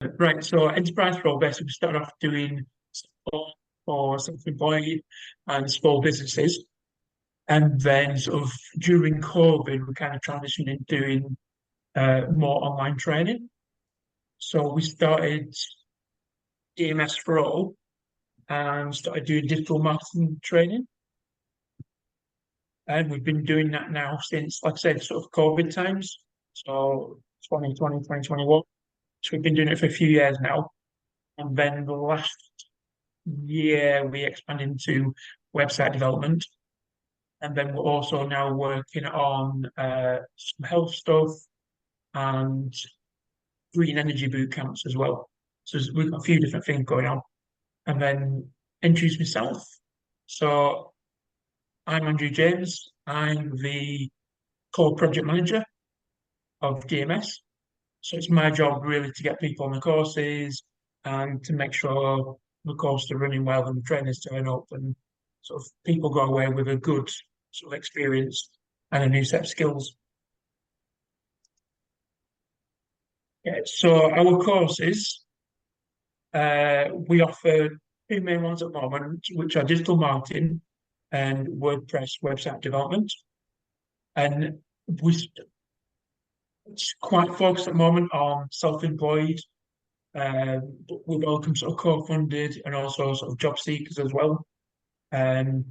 Right, so enterprise role basically we started off doing support for self-employed and small businesses, and then sort of during COVID we kind of transitioned into doing more online training. So we started DMS4all and started doing digital marketing training, and we've been doing that now since, like I said, sort of COVID times, so 2020, 2021. So we've been doing it for a few years now, and then the last year we expanded into website development, and then we're also now working on some health stuff and green energy boot camps as well. So we've got a few different things going on. And then introduce myself. So I'm Andrew James. I'm the core project manager of DMS. So it's my job really to get people on the courses and to make sure the courses are running well and the trainers turn up and sort of people go away with a good sort of experience and a new set of skills. Yeah, so our courses, we offer two main ones at the moment, which are digital marketing and WordPress website development. And it's quite focused at the moment on self-employed, but we welcome sort of co-funded and also sort of job seekers as well. Um,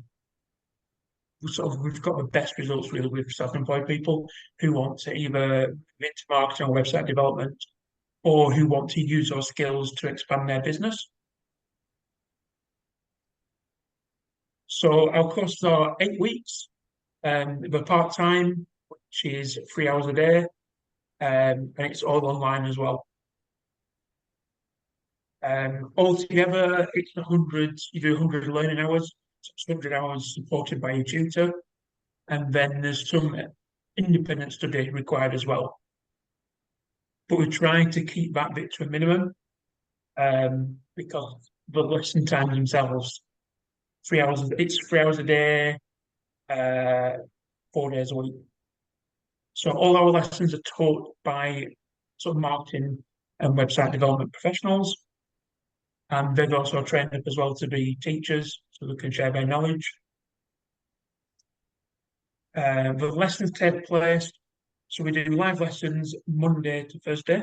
we've got the best results really with self-employed people who want to either move into marketing or website development or who want to use those skills to expand their business. So our courses are 8 weeks. They're part-time, which is 3 hours a day, and it's all online as well. Altogether, it's 100, you do 100 learning hours, so it's 100 hours supported by a tutor, and then there's some independent study required as well. But we're trying to keep that bit to a minimum because the lesson times themselves, 3 hours, it's 3 hours a day, 4 days a week. So all our lessons are taught by sort of marketing and website development professionals. And they've also trained up as well to be teachers so they can share their knowledge. The lessons take place, so we do live lessons Monday to Thursday,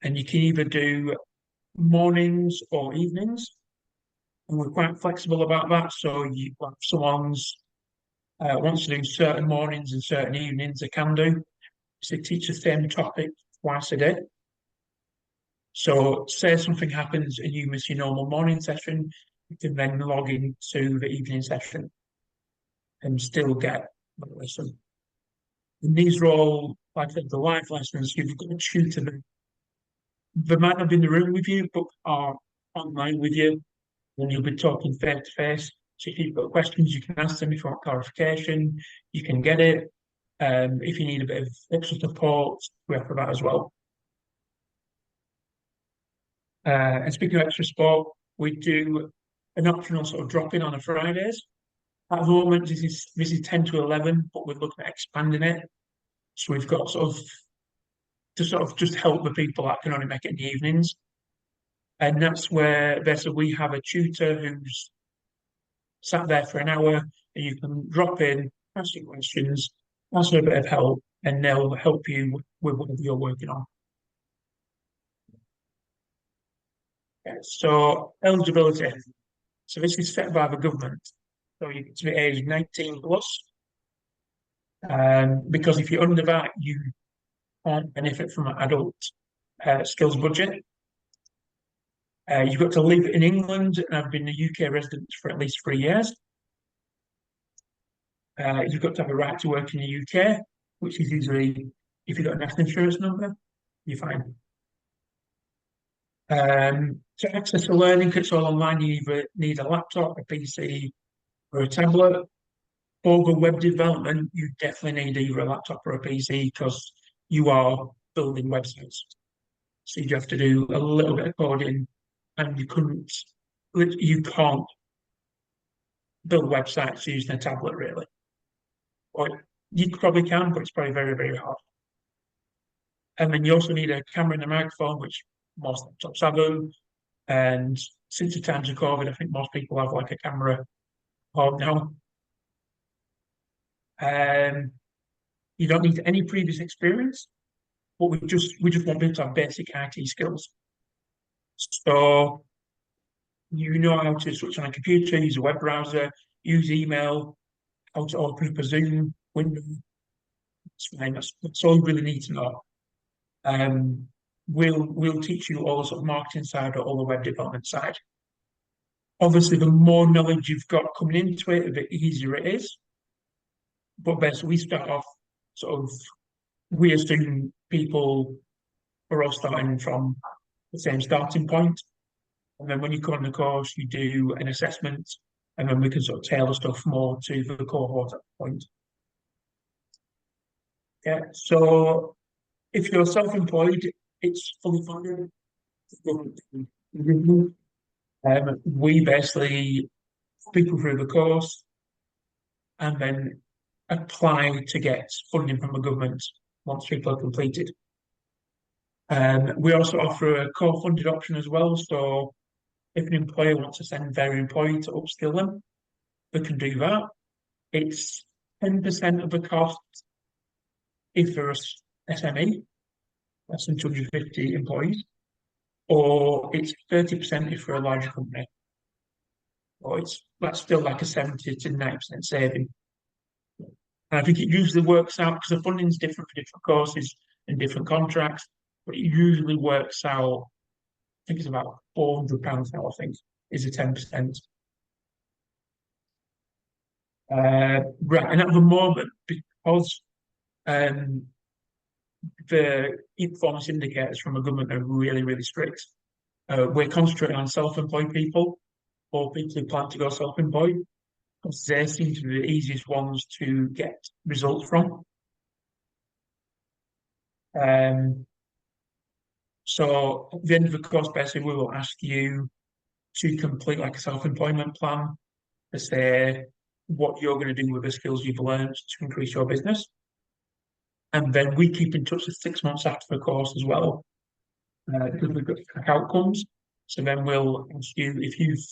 and you can either do mornings or evenings, and we're quite flexible about that. So you, if someone's wants to do certain mornings and certain evenings, they can do. So they teach the same topic twice a day. So say something happens and you miss your normal morning session, you can then log into the evening session and still get the lesson. And these are all, like I said, the live lessons. You've got a tutor that they might not be in the room with you, but are online with you, and you'll be talking face to face. So if you've got questions, you can ask them. If you want clarification, you can get it. If you need a bit of extra support, we offer that as well. And speaking of extra support, we do an optional sort of drop-in on a Fridays. At the moment, this is 10 to 11, but we're looking at expanding it. So we've got sort of to sort of just help the people that can only make it in the evenings. And that's where basically we have a tutor who's sat there for an hour and you can drop in, ask your questions, ask for a bit of help, and they'll help you with whatever you're working on. Yeah, so eligibility. So this is set by the government. So you get to be age 19 plus. Because if you're under that, you can't benefit from an adult skills budget. You've got to live in England and have been a UK resident for at least 3 years. You've got to have a right to work in the UK, which is usually, if you've got a national insurance number, you're fine. To access the learning, it's all online. You either need a laptop, a PC, or a tablet. For the web development, you definitely need either a laptop or a PC because you are building websites. So you have to do a little bit of coding, and you can't build websites using a tablet really. Or you probably can, but it's probably very, very hard. And then you also need a camera and a microphone, which most laptops have them. And since the times of COVID, I think most people have like a camera at home now. Um, you don't need any previous experience, but we just want people to have basic IT skills. So you know how to switch on a computer, use a web browser, use email, how to open up a Zoom window. It's fine. That's all you really need to know. Um, we'll teach you all the sort of marketing side or all the web development side. Obviously, the more knowledge you've got coming into it, the easier it is. But basically, we start off sort of we assume people are all starting from the same starting point. And then when you come on the course, you do an assessment, and then we can sort of tailor stuff more to the cohort at that point. Yeah. So if you're self-employed, it's fully funded. We basically put people through the course and then apply to get funding from the government once people are completed. We also offer a co-funded option as well. So if an employer wants to send their employee to upskill them, they can do that. It's 10% of the cost if they're a SME, less than 250 employees, or it's 30% if we're a larger company. Or that's still like a 70 to 90% saving. And I think it usually works out because the funding is different for different courses and different contracts, but it usually works out, I think it's about £400 now, I think, is a 10%. Right, and at the moment, because um, the performance indicators from the government are really, really strict, we're concentrating on self-employed people or people who plan to go self-employed because they seem to be the easiest ones to get results from. Um, so at the end of the course, basically, we will ask you to complete like a self-employment plan to say what you're going to do with the skills you've learned to increase your business. And then we keep in touch with 6 months after the course as well, because we've got track outcomes. So then we'll ask you if you've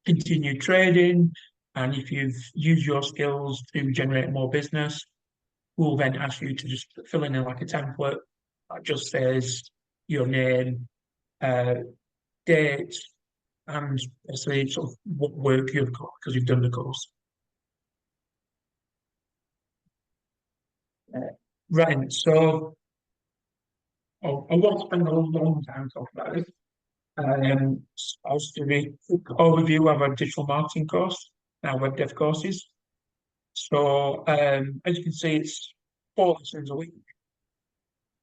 continued trading and if you've used your skills to generate more business. We'll then ask you to just fill in like a template that just says your name, uh, date, and basically sort of what work you've got because you've done the course. Right, so I won't spend a long time talking about it. I'll just give you a quick overview of our digital marketing course, our web dev courses. So as you can see, it's 4 lessons a week,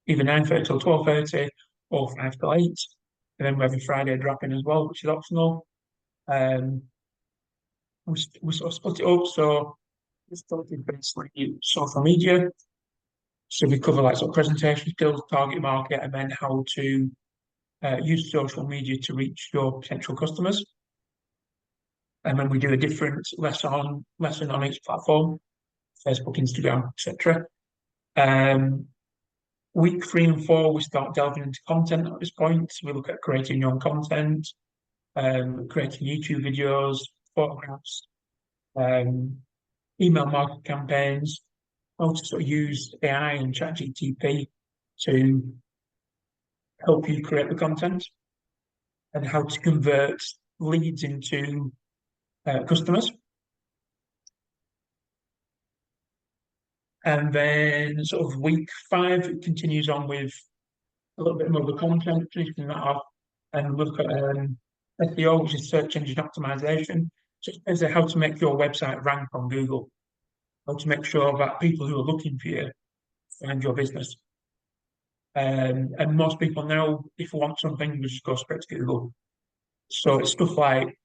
either 9:30 till 12:30 or 5 till 8. And then we have a Friday drop in as well, which is optional. Um, we sort of split it up. So we started basically social media. So we cover like sort of presentation skills, target market, and then how to use social media to reach your potential customers. And then we do a different lesson on each platform, Facebook, Instagram, etc. Week 3 and 4, we start delving into content at this point. We look at creating your own content, creating YouTube videos, photographs, email marketing campaigns, how to sort of use AI and ChatGPT to help you create the content, and how to convert leads into customers. And then sort of week 5, it continues on with a little bit more of the content, finishing that off, and look at SEO, which is search engine optimization. Just basically how to make your website rank on Google, how to make sure that people who are looking for you find your business. And most people now, if you want something, you just go straight to Google. So it's stuff like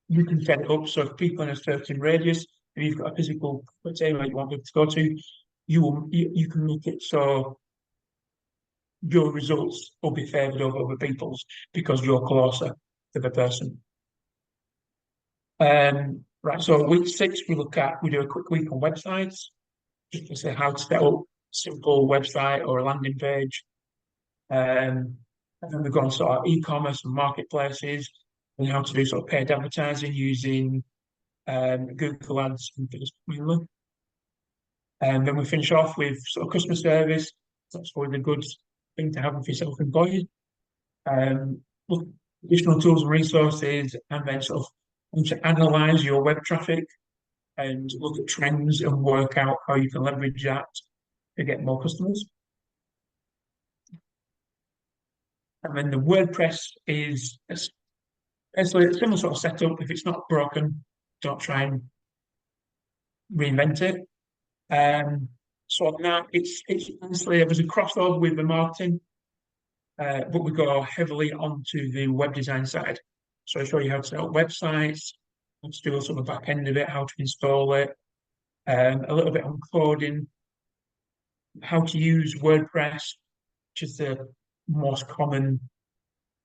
you can set it up so if people in a certain radius, if you've got a physical property where you want people to go to, you can make it so your results will be favoured over other people's because you're closer to the person. Right, so week 6 we do a quick week on websites, just to say how to set up a simple website or a landing page. And then we've got sort of e-commerce and marketplaces and how to do sort of paid advertising using Google Ads and things mainly. And then we finish off with sort of customer service. That's always a good thing to have if you're self-employed. Um, look, additional tools and resources, and then sort of want to analyze your web traffic and look at trends and work out how you can leverage that to get more customers. And then the WordPress is basically a similar sort of setup. If it's not broken, don't try and reinvent it. So on that, it's honestly there's a crossover with the marketing, but we go heavily onto the web design side. So I show you how to set up websites, how to do some of the back end of it, how to install it, a little bit on coding, how to use WordPress, which is the most common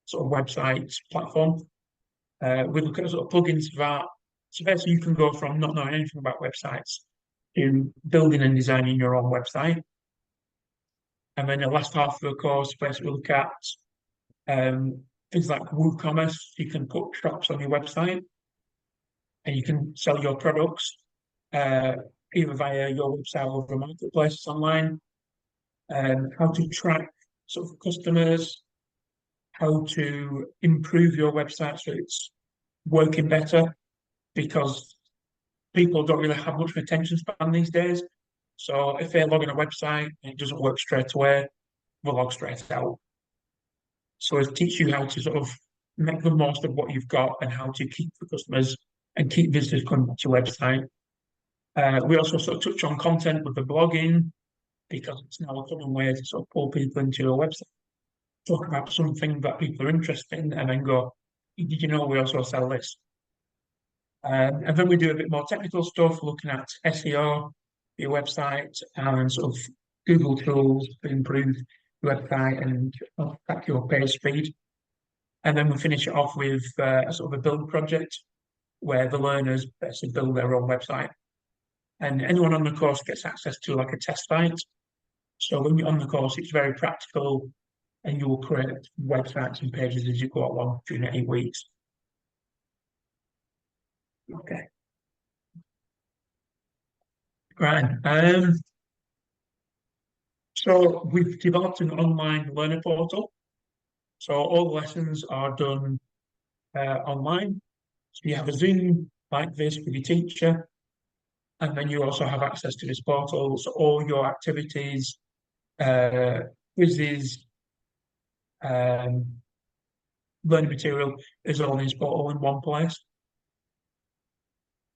sort of website platform. We look at sort of plugins for that. So basically, you can go from not knowing anything about websites to building and designing your own website. And then the last half of the course, basically, we look at things like WooCommerce. You can put shops on your website, and you can sell your products either via your website or over marketplaces online. How to track sort of customers, how to improve your website so it's working better, because people don't really have much of an attention span these days. So if they log on a website and it doesn't work straight away, they'll log straight out. So it teaches you how to sort of make the most of what you've got and how to keep the customers and keep visitors coming back to your website. We also sort of touch on content with the blogging, because it's now a common way to sort of pull people into your website. Talk about something that people are interested in and then go, did you know we also sell this? And then we do a bit more technical stuff, looking at SEO, your website, and sort of Google tools to improve your website and track your page speed. And then we finish it off with a sort of a build project where the learners basically build their own website. And anyone on the course gets access to like a test site. So when you're on the course, it's very practical, and you will create websites and pages as you go along during 8 weeks. Okay. Right. So we've developed an online learner portal. So all the lessons are done online. So you have a Zoom like this with your teacher, and then you also have access to this portal. So all your activities, quizzes, um, learning material is all in this portal in one place.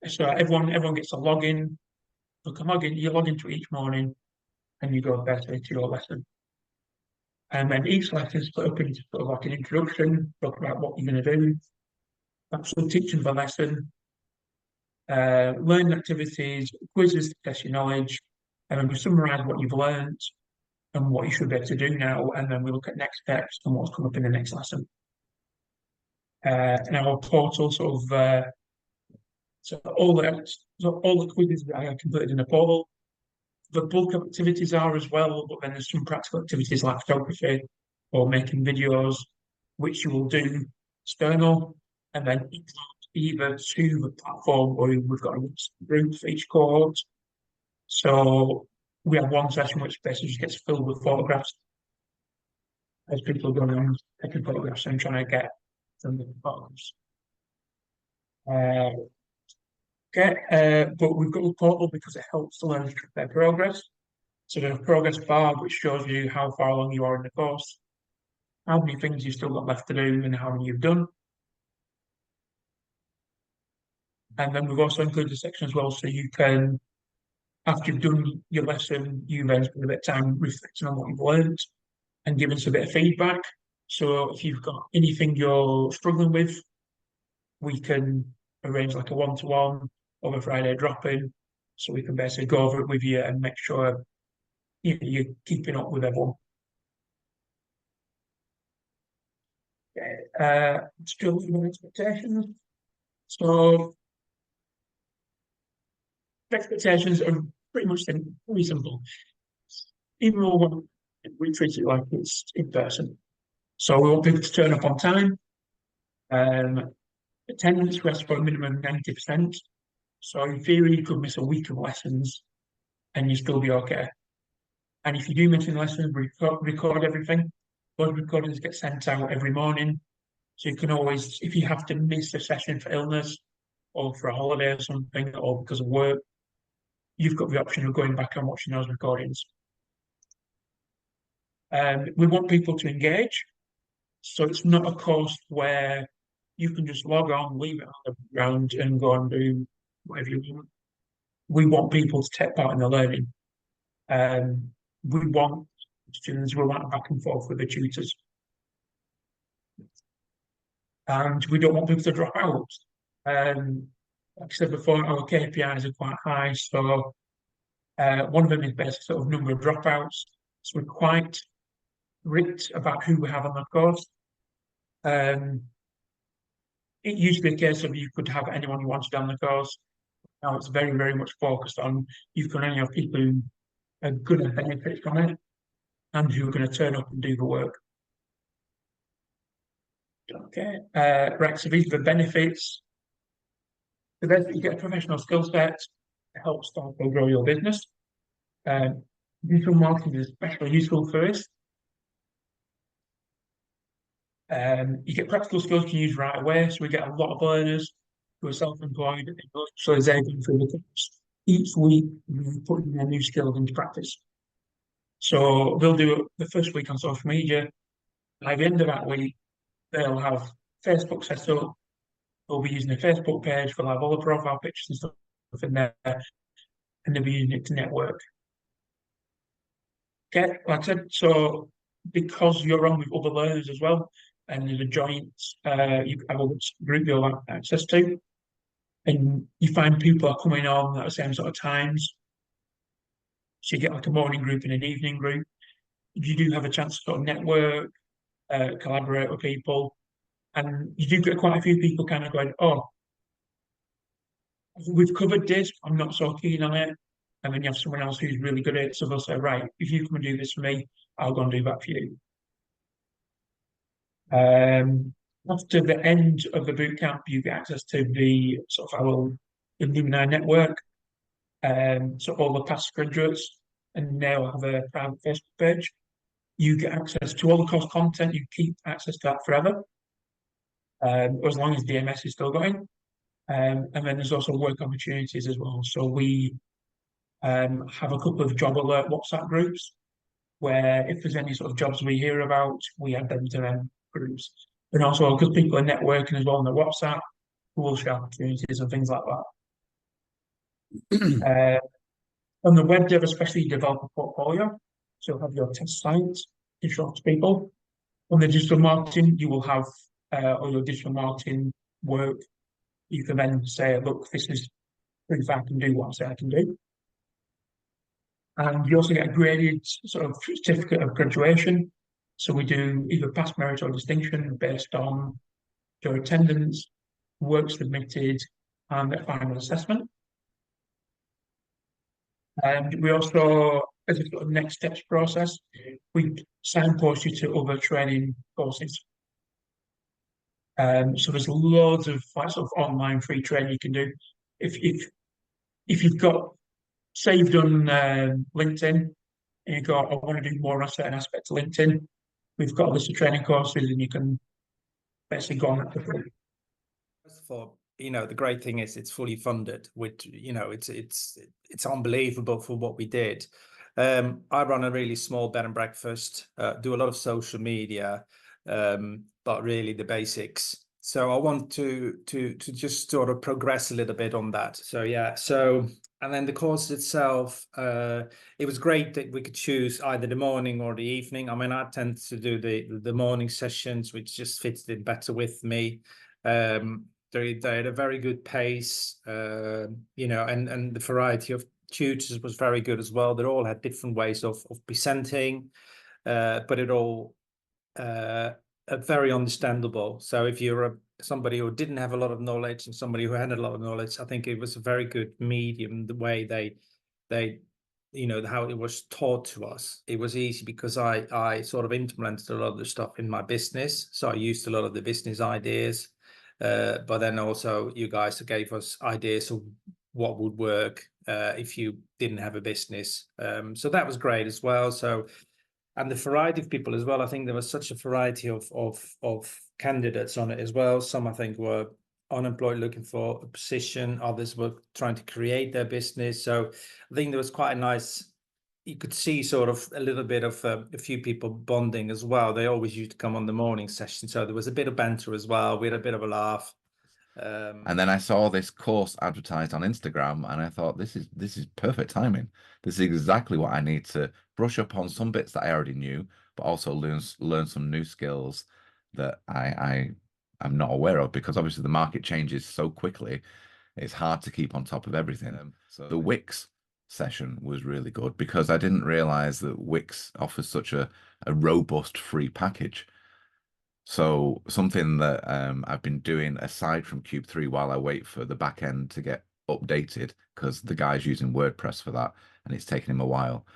So everyone gets a login. You can log in. You log into each morning, and you go basically to your lesson. And then each lesson is split up into sort of like an introduction, talk about what you're going to do, actual teaching the lesson, learning activities, quizzes to test your knowledge, and then we summarise what you've learned and what you should be able to do now, and then we look at next steps and what's come up in the next lesson. And our portal sort of so all the quizzes that I completed in the portal. The bulk of activities are as well, but then there's some practical activities like photography or making videos, which you will do external, and then either to the platform or we've got a group for each cohort. So we have one session which basically just gets filled with photographs as people are going around taking photographs and trying to get some of the photographs. But we've got the portal because it helps the learners track their progress. So there's a progress bar which shows you how far along you are in the course, how many things you've still got left to do, and how many you've done. And then we've also included a section as well, so you can, after you've done your lesson, you then spend a bit of time reflecting on what you've learned and giving us a bit of feedback. So if you've got anything you're struggling with, we can arrange like a one-to-one or a Friday drop-in, so we can basically go over it with you and make sure you're keeping up with everyone. Still living expectations. So expectations are pretty much pretty simple. Even though we treat it like it's in person. So we want people to turn up on time. Um, Attendance rests for a minimum of 90%. So in theory, you could miss a week of lessons and you still be okay. And if you do miss any lessons, record everything. Those recordings get sent out every morning. So you can always, if you have to miss a session for illness or for a holiday or something, or because of work, you've got the option of going back and watching those recordings. We want people to engage. So it's not a course where you can just log on, leave it on the ground and go and do whatever you want. We want people to take part in the learning. We want students, we want back and forth with the tutors. And we don't want people to drop out. Like I said before, our KPIs are quite high. So one of them is based sort of number of dropouts. So we're quite strict about who we have on the course. It used to be a case of you could have anyone you wanted on the course. Now it's very, very much focused on you can only have people who are going to benefit from it and who are going to turn up and do the work. Okay, right, so these are the benefits. So basically, you get a professional skill set to help start or grow your business. Digital marketing is especially useful for this. You get practical skills you can use right away. So we get a lot of learners who are self-employed, so they're going through the course each week, putting their new skills into practice. So they'll do the first week on social media. By the end of that week, they'll have Facebook set up. They'll be using a Facebook page. They'll have all the profile pictures and stuff in there, and they'll be using it to network. Okay, like I said, so because you're on with other learners as well, and there's a joint, you have a group you'll have access to, and you find people are coming on at the same sort of times. So you get like a morning group and an evening group. You do have a chance to sort of network, collaborate with people, and you do get quite a few people kind of going, "Oh, we've covered this. I'm not so keen on it." And then you have someone else who's really good at it, so they'll say, "Right, if you come and do this for me, I'll go and do that for you." After the end of the bootcamp, you get access to the sort of our alumni network. So all the past graduates, and now have a private Facebook page. You get access to all the course content. You keep access to that forever, as long as DMS is still going. And then there's also work opportunities as well. So we have a couple of job alert WhatsApp groups where if there's any sort of jobs we hear about, we add them to them groups. And also because people are networking as well on the WhatsApp, we'll share opportunities and things like that. On the web dev, especially, you develop a portfolio. So you'll have your test sites to show to people. On the digital marketing, you will have all your digital marketing work. You can then say, look, this is proof I can do what I say I can do. And you also get a graded sort of certificate of graduation. So we do either pass merit or distinction based on your attendance, work submitted, and a final assessment. And we also, as a sort of next steps process, we signpost you to other training courses. So there's loads of like sort of online free training you can do. If you've got, say you've done LinkedIn and you've got, I want to do more on a certain aspect of LinkedIn, we've got a list of training courses and you can basically go on that for free. First of all, the great thing is it's fully funded, which, it's unbelievable for what we did. I run a really small bed and breakfast, do a lot of social media, but really the basics. So I want to just sort of progress a little bit on that. So yeah, and then the course itself, it was great that we could choose either the morning or the evening. I mean, I tend to do the morning sessions, which just fits in better with me. They had a very good pace, and the variety of tutors was very good as well. They all had different ways of presenting, but it all very understandable. So if you're somebody who didn't have a lot of knowledge and somebody who had a lot of knowledge, I think it was a very good medium, the way they you know, how it was taught to us, it was easy because I sort of implemented a lot of the stuff in my business. So I used a lot of the business ideas, but then also you guys gave us ideas of what would work if you didn't have a business. So that was great as well. So, and the variety of people as well. I think there was such a variety of candidates on it as well. Some I think were unemployed looking for a position, others were trying to create their business. So I think there was quite a nice, you could see sort of a little bit of a few people bonding as well. They always used to come on the morning session, so there was a bit of banter as well. We had a bit of a laugh. And then I saw this course advertised on Instagram, and I thought, this is perfect timing. This is exactly what I need to brush up on some bits that I already knew, but also learn some new skills that I am not aware of, because obviously the market changes so quickly. It's hard to keep on top of everything. So the Wix session was really good, because I didn't realize that Wix offers such a robust free package. So something that I've been doing aside from Cube 3 while I wait for the back end to get updated, because the guy's using WordPress for that and it's taken him a while.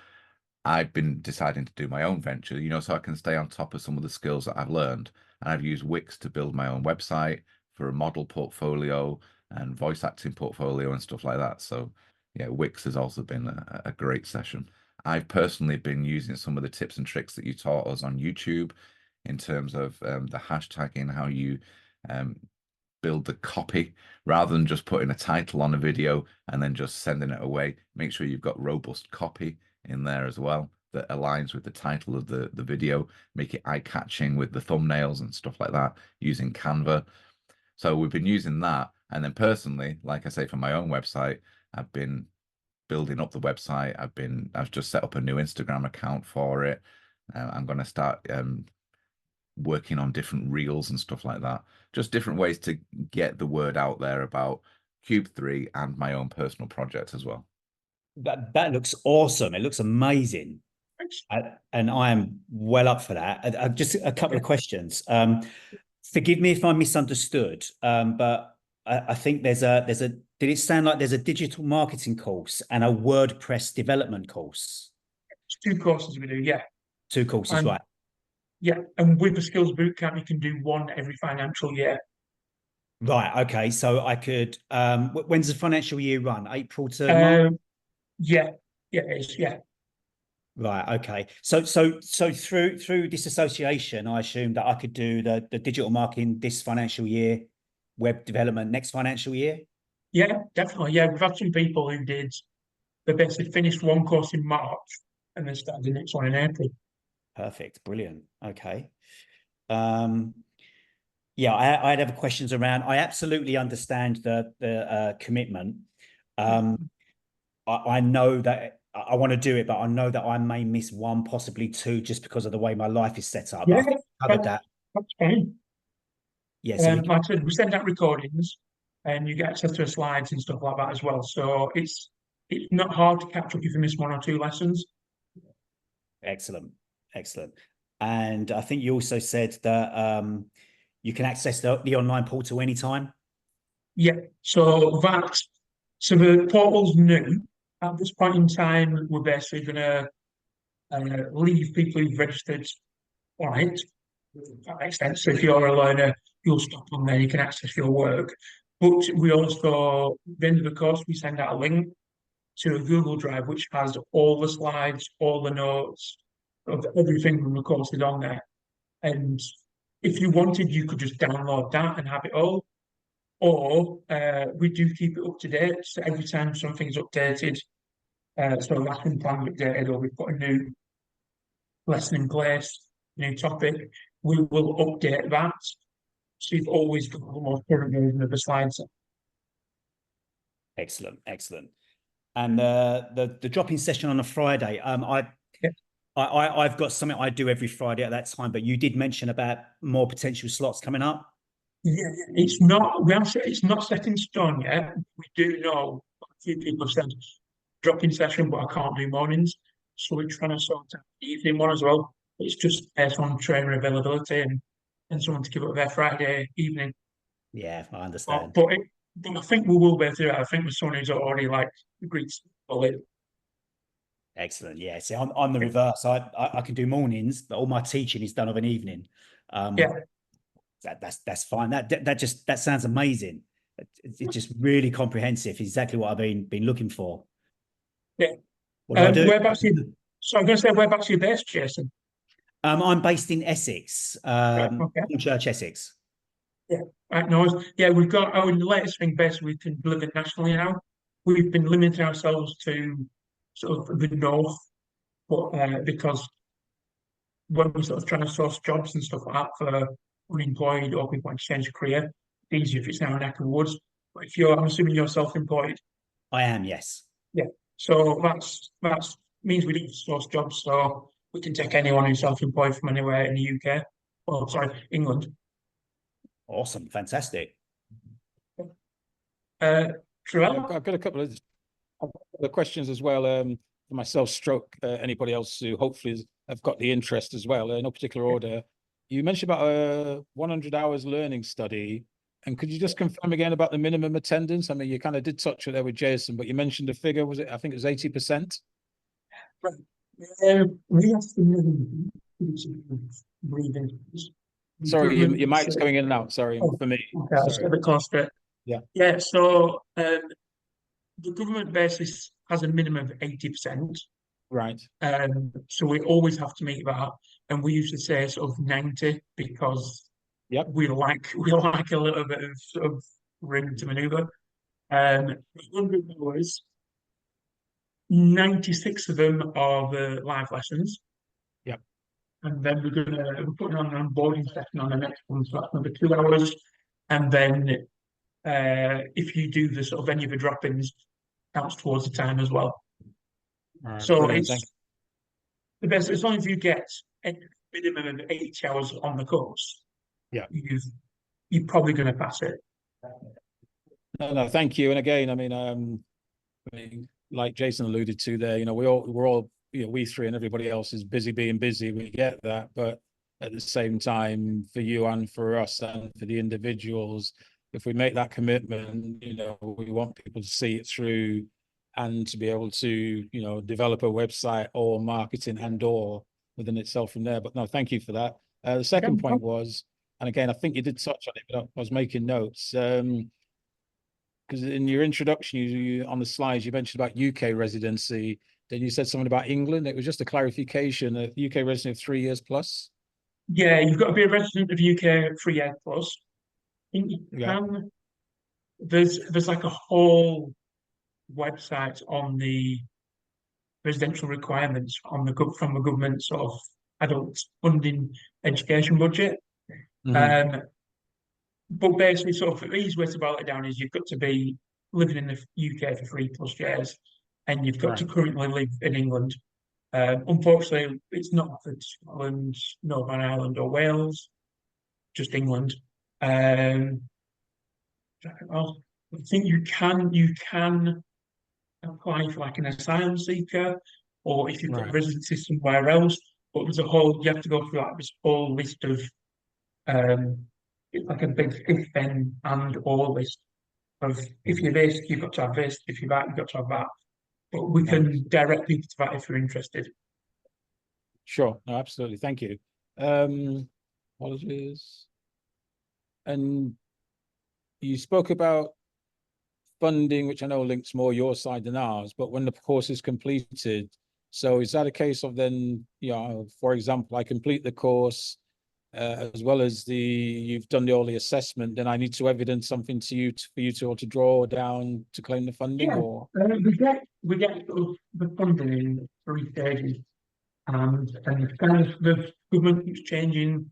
I've been deciding to do my own venture, you know, so I can stay on top of some of the skills that I've learned. And I've used Wix to build my own website for a model portfolio and voice acting portfolio and stuff like that. So yeah, Wix has also been a great session. I've personally been using some of the tips and tricks that you taught us on YouTube in terms of the hashtagging, how you build the copy rather than just putting a title on a video and then just sending it away. Make sure you've got robust copy in there as well that aligns with the title of the video. Make it eye-catching with the thumbnails and stuff like that using Canva. So we've been using that. And then personally, like I say, for my own website, I've been building up the website. I've just set up a new Instagram account for it. I'm going to start working on different reels and stuff like that. Just different ways to get the word out there about Cube 3 and my own personal project as well. That looks awesome. It looks amazing. And I am well up for that. Just a couple of questions. Forgive me if I misunderstood, but I think there's a, did it sound like there's a digital marketing course and a WordPress development course? It's 2 courses we do, yeah. 2 courses, right. Yeah, and with the Skills Bootcamp, you can do 1 every financial year. Right, okay. So I could, when's the financial year run? April to March? Yeah, it is, yeah. Right, okay. So through this association, I assume that I could do the digital marketing this financial year, web development next financial year? Yeah, definitely. Yeah, we've had some people who did, they basically finished 1 course in March and then started the next one in April. Perfect, brilliant. Okay. Yeah, I had other questions around. I absolutely understand the commitment. I know that I want to do it, but I know that I may miss 1, possibly 2, just because of the way my life is set up. Yeah, I've covered that. That's fine. Yeah, so like I said, we send out recordings and you get access to the slides and stuff like that as well. So it's not hard to catch up if you miss 1 or 2 lessons. excellent. And I think you also said that you can access the online portal anytime. Yeah, so the portal's new. At this point in time, we're basically going to leave people who've registered on it. That makes sense. So if you're a learner, you'll stop on there, you can access your work. But we also, at the end of the course, we send out a link to a Google Drive, which has all the slides, all the notes, of everything from the course is on there. And if you wanted, you could just download that and have it all. Or we do keep it up to date. So every time something's updated, so a lesson plan updated, or we've got a new lesson in place, new topic, we will update that. So you've always got the most current version of the slides. Excellent. And the drop-in session on a Friday. I've got something I do every Friday at that time, but you did mention about more potential slots coming up. Yeah, it's not set in stone yet. We do know a few people have said drop-in session, but I can't do mornings. So we're trying to sort out the evening one as well. It's just based on trainer availability and someone to give up their Friday evening. Yeah, I understand. But I think we will be through it. I think with someone who's already agreed to follow it. Excellent. Yeah. See, I'm the reverse. I can do mornings, but all my teaching is done of an evening. Yeah. That's fine. That sounds amazing. It's just really comprehensive. Exactly what I've been looking for. Yeah. What do I do? Whereabouts you? So I'm going to say whereabouts you're based, Jason. I'm based in Essex, Okay. Church, Essex. Yeah. Right. No. Yeah, we've got our latest thing. Basically, we can deliver nationally now. We've been limiting ourselves to sort of the north, but because when we're sort of trying to source jobs and stuff like that for unemployed or people want to change career, it's easier if it's now a neck of the woods. But if you're, I'm assuming you're self-employed. I am, yes. Yeah. So that's means we don't source jobs, so we can take anyone who's self-employed from anywhere in the UK. Well, sorry, England. Awesome. Fantastic. Trevor? I've got a couple of questions as well, for myself, stroke anybody else who hopefully have got the interest as well, no particular order. You mentioned about a 100 hours learning study, and could you just confirm again about the minimum attendance? I mean, you kind of did touch on there with Jason, but you mentioned a figure, was it? I think it was 80%. Right. We have to breathing. Sorry, your mic's going in and out. Sorry, Oh, for me. Okay, I'll Sorry. get a bit close to it. Yeah. Yeah, so the government basis has a minimum of 80%. Right. So we always have to meet that. And we used to say sort of 90 because Yep. we like a little bit of sort of room to maneuver. 100 hours, 96 of them are the live lessons. Yep. And then we're putting on an onboarding session on the next one, so that's another 2 hours. And then if you do the sort of any of the drop-ins, counts towards the time as well. All right, So brilliant. it's the best as long as you get a minimum of 8 hours on the course. Yeah, you're probably going to pass it. No, thank you. And again, I mean, like Jason alluded to there, we're all, we three and everybody else is busy being busy. We get that, but at the same time, for you and for us and for the individuals, if we make that commitment, we want people to see it through and to be able to, develop a website or marketing and or within itself from there. But no, thank you for that. The second point was, and again, I think you did touch on it, but I was making notes. Because in your introduction, you on the slides, you mentioned about UK residency. Then you said something about England. It was just a clarification, a UK residency of 3 years plus. Yeah, you've got to be a resident of UK 3 years plus. Yeah. There's like a whole website on the residential requirements from the government sort of adult funding education budget. Mm-hmm. But basically, sort of the easy way to boil it down is you've got to be living in the UK for 3+ years, and you've got to currently live in England. Unfortunately, it's not for Scotland, Northern Ireland, or Wales, just England. I think you can apply for like an asylum seeker, or if you've got residency somewhere else. But there's you have to go through like this whole list of it's like a big if, then, and or list of if you're this, you've got to have this, if you're that, you've got to have that. But we can direct people to that if you're interested. Sure, no, absolutely. Thank you. Apologies. And you spoke about funding, which I know links more your side than ours, but when the course is completed, so is that a case of then, for example, I complete the course, as well as you've done all the assessment, then I need to evidence something to you for you to draw down to claim the funding, or we get the funding in 3 stages, and kind of the government keeps changing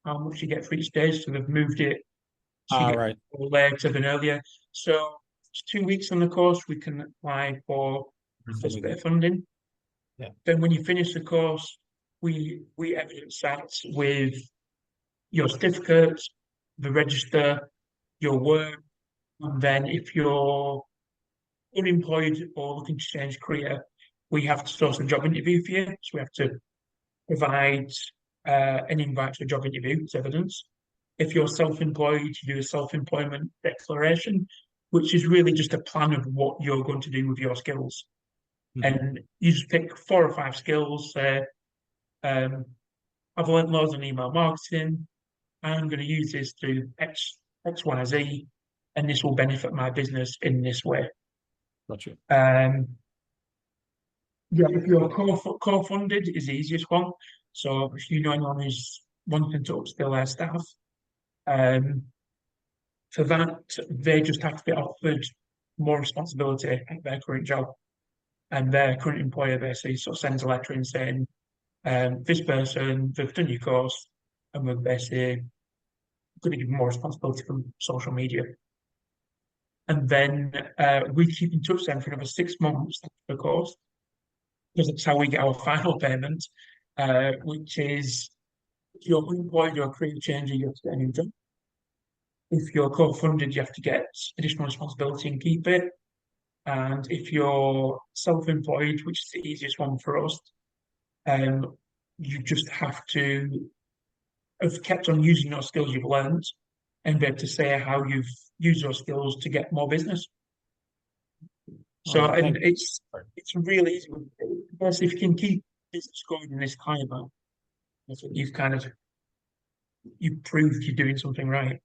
how much you get for each stage, so they've moved it so you get more later than earlier. So it's 2 weeks on the course, we can apply for the first bit of funding. Yeah. Then when you finish the course, we evidence that with your certificates, the register, your work, and then if you're unemployed or looking to change career, we have to source a job interview for you. So we have to provide an invite to a job interview as evidence. If you're self-employed, you do a self-employment declaration, which is really just a plan of what you're going to do with your skills. and you just pick 4 or 5 skills. Say, I've learned loads on email marketing. I'm going to use this to do X, Y, Z, and this will benefit my business in this way. Gotcha. Yeah, if you're co-funded is the easiest one. So if you know anyone who's wanting to upskill their staff, for that, they just have to be offered more responsibility at their current job. And their current employer basically sort of sends a letter in saying, this person, they've done your course, and we're basically going to give them more responsibility from social media. And then we keep in touch then for another 6 months after the course, because that's how we get our final payment, which is if you're unemployed or a career changer, you have to get a new job. If you're co-funded, you have to get additional responsibility and keep it. And if you're self-employed, which is the easiest one for us, you just have to have kept on using those skills you've learned and be able to say how you've used those skills to get more business. So, and it's really easy. Because if you can keep business going in this climate, I think you've proved you're doing something right.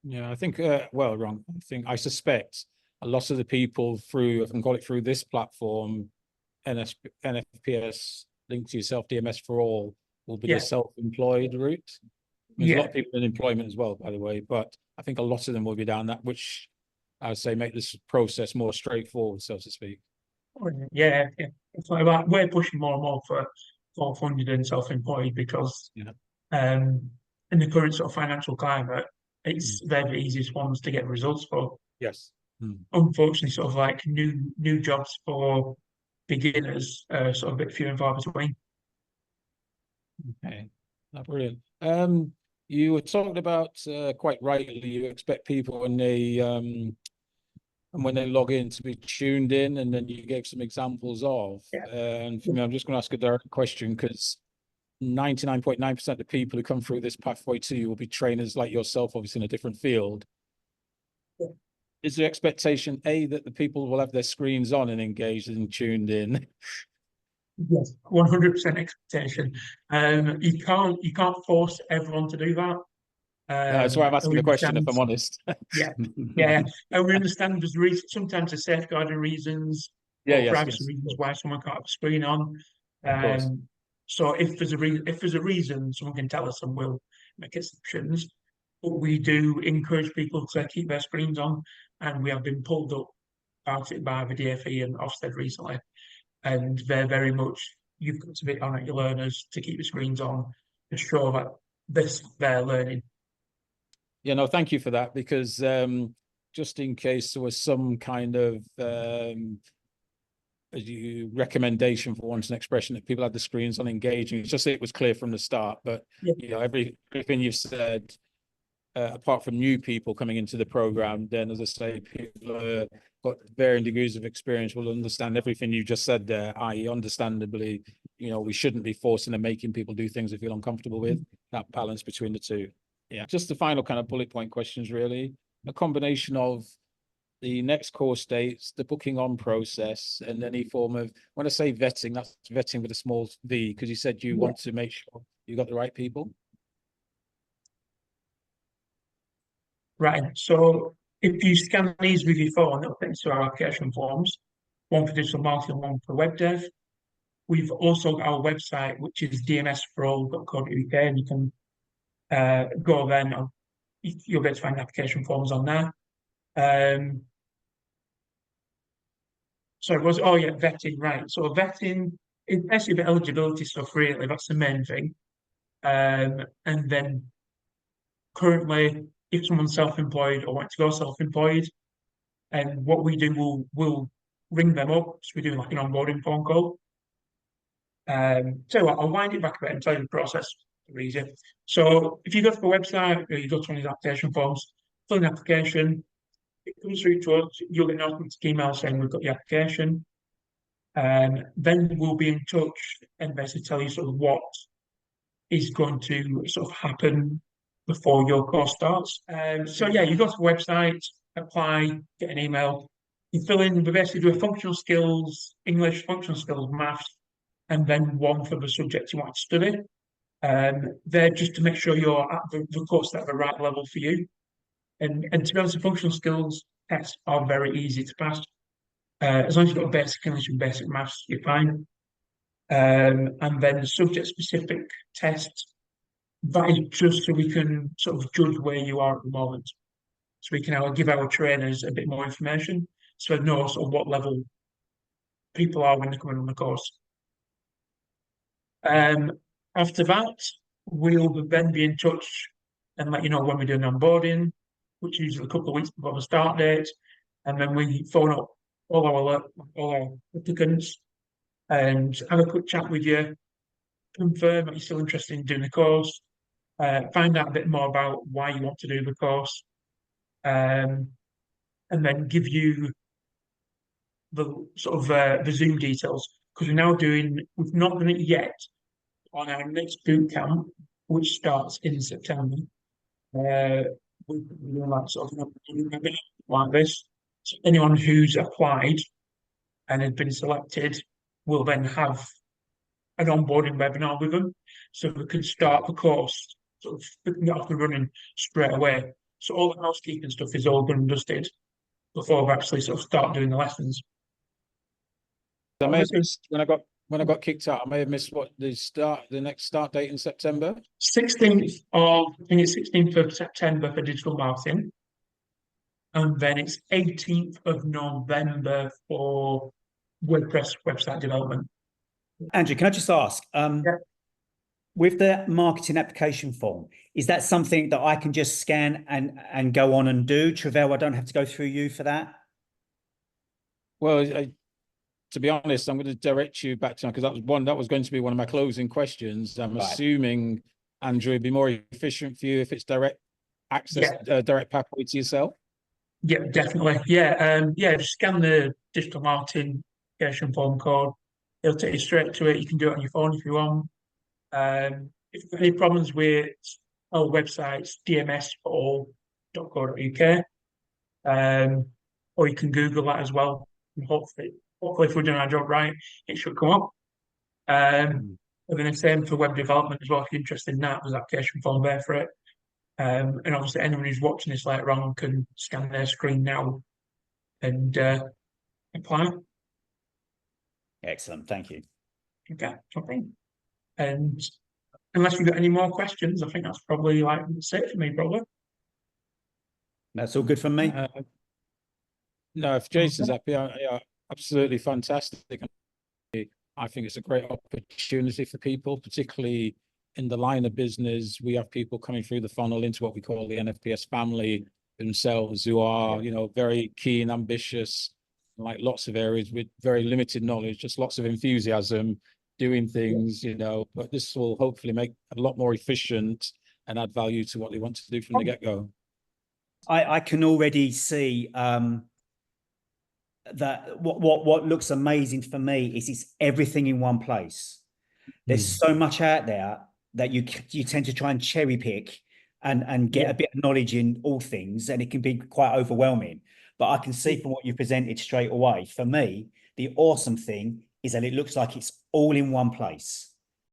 Yeah, I think, well, wrong. I suspect a lot of the people through, if I can call it through this platform, NFPS, linked to yourself, DMS4all, will be the self-employed route. There's a lot of people in employment as well, by the way, but I think a lot of them will be down that, which I would say make this process more straightforward, so to speak. Yeah. It's like that. We're pushing more and more for funded and self-employed because in the current sort of financial climate, they're the easiest ones to get results for. Yes. Unfortunately, sort of like new jobs for beginners are sort of a bit few and far between. Okay, brilliant. You were talking about quite rightly, you expect people when they log in to be tuned in, and then you gave some examples of. And for me, I'm just going to ask a direct question because 99.9% of the people who come through this pathway to you will be trainers like yourself, obviously in a different field. Is the expectation that the people will have their screens on and engaged and tuned in? Yes, 100% expectation. You can't force everyone to do that. That's why I'm asking the question, if I'm honest. Yeah. And we understand there's sometimes there's safeguarding reasons or privacy reasons why someone can't have a screen on. So if there's a reason, someone can tell us and we'll make exceptions. But we do encourage people to keep their screens on, and we have been pulled up about it by the DfE and Ofsted recently. And they're very much, you've got to be on at your learners to keep the screens on to show that they're learning. Yeah, no, thank you for that, because just in case there was some kind of recommendation, for once, an expression, that people had the screens on engaging, it's just that it was clear from the start. But you know, everything you've said, apart from new people coming into the program, then as I say, people got varying degrees of experience will understand everything you just said there, i.e. understandably, you know, we shouldn't be forcing and making people do things they feel uncomfortable with. That balance between the two. Yeah, just the final kind of bullet point questions, really. A combination of the next course dates, the booking on process, and any form of, when I say vetting, that's vetting with a small v, because you said you want to make sure you got the right people. Right. So if you scan these with your phone, it'll take you to our application forms, one for digital marketing, one for web dev. We've also got our website, which is DMS4all.co.uk, and you can go there and you'll be able to find application forms on there. Vetting, right. So vetting is basically the eligibility stuff, really. That's the main thing. And then currently, if someone's self-employed or wants to go self-employed, and what we do, we'll ring them up. So we do like an onboarding phone call. So I'll wind it back a bit and tell you the process. Easier. So if you go to the website or you go to one of these application forms, fill in an application, it comes through to us, you'll get an automatic email saying we've got your application. Then we'll be in touch and basically tell you sort of what is going to sort of happen before your course starts. You go to the website, apply, get an email. You fill in, we basically do a functional skills, English, functional skills, maths, and then one for the subject you want to study. They're just to make sure you're at the course at the right level for you. And to be honest, the functional skills tests are very easy to pass. As long as you've got basic English and basic maths, you're fine. And then the subject-specific test, that is just so we can sort of judge where you are at the moment. So we can give our trainers a bit more information, so they know sort of what level people are when they're coming on the course. After that, we'll then be in touch and let you know when we're doing onboarding, which is usually a couple of weeks before the start date. And then we phone up all our applicants and have a quick chat with you, confirm that you're still interested in doing the course, find out a bit more about why you want to do the course, and then give you the sort of the Zoom details, because we've not done it yet on our next boot camp, which starts in September. We're doing like sort of like this. So anyone who's applied and has been selected will then have an onboarding webinar with them, so we can start the course, sort of get off and running straight away. So all the housekeeping stuff is all done and dusted before we actually sort of start doing the lessons. I may have missed when I got kicked out. I may have missed what the next start date in September. 16th of, I think it's 16th of September for digital marketing, and then it's 18th of November for WordPress website development. Andrew, can I just ask, with the marketing application form, is that something that I can just scan and go on and do? Travell, I don't have to go through you for that? Well, to be honest, I'm going to direct you back to, because that was going to be one of my closing questions. I'm assuming, Andrew, it'd be more efficient for you if it's direct access, direct pathway to yourself. Yeah, definitely. Yeah, just scan the digital marketing application form code. It'll take you straight to it. You can do it on your phone if you want. If you've got any problems with our websites, DMS4all.co.uk, or you can Google that as well. And hopefully, if we're doing our job right, it should come up. And then the same for web development as well. If you're interested in that, there's an application form there for it. And obviously, anyone who's watching this later on can scan their screen now and apply. Excellent, thank you. Okay, something. And unless you've got any more questions, I think that's probably like it for me, probably. That's all good from me. No, if Jason's happy, yeah, absolutely fantastic. I think it's a great opportunity for people, particularly in the line of business. We have people coming through the funnel into what we call the NFPS family themselves, who are, very keen, ambitious, like lots of areas with very limited knowledge, just lots of enthusiasm, doing things, but this will hopefully make a lot more efficient and add value to what they want to do from the get-go. I can already see that what looks amazing for me is it's everything in one place. There's so much out there that you tend to try and cherry pick and get a bit of knowledge in all things, and it can be quite overwhelming. But I can see from what you presented straight away, for me, the awesome thing is that it looks like it's all in one place.